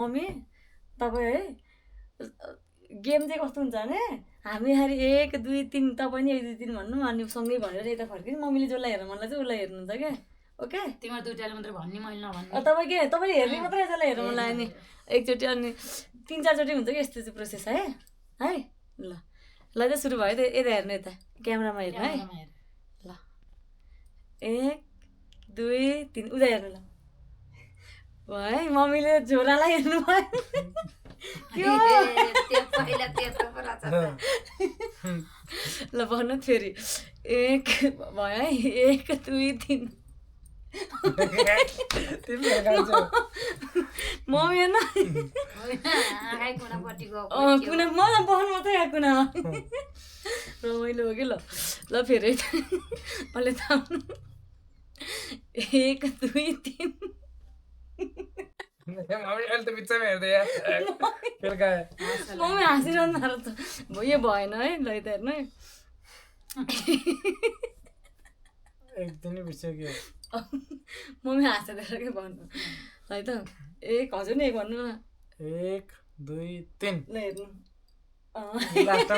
mummy तपाईँ है game चाहिँ कस्तो हुन्छ भने हामी यहाँ 1 2 3 तपाईँ नि 1 2 3 भन्नु अनि सँगै भनेर यता फर्किनु मम्मीले जसलाई हेर्नु मनलाई चाहिँ उसलाई हेर्नुहुन्छ क्या ओके तिम्रो दुईटाले मात्र भन्ने मैले नभन्ने तपाईँ के तपाईँले हेर्ने मात्रै जसलाई हेर्नु मन लाग्यो नि एकचोटि अनि 3 4 चोटि हुन्छ कि यस्तो चाहिँ प्रोसेस है ल ल त सुरु भयो त यता हेर्नु यता क्यामेरामा हेर्नु है ल 1 2 3 उता हेर्नु ल है मम्मीले झोलालाई हेर्नु भयो ल भन्नु फेरि 1 भयो है 1 2 3 मम्मी हेर्न कुना म बहन मात्रै आएको कुना रमाइलो हो कि ल ल फेरि मैले त 1 2 3 मम्मी हाँसिरहनु थाल्यो त यो भएन है ल यता हेर्नु है एकदमै बिर्सक्यो मम्मी हाँसेर के भन्नु है त हजुर नि 1 भन्नु न 1 2 3 ल हेर्नु लास्ट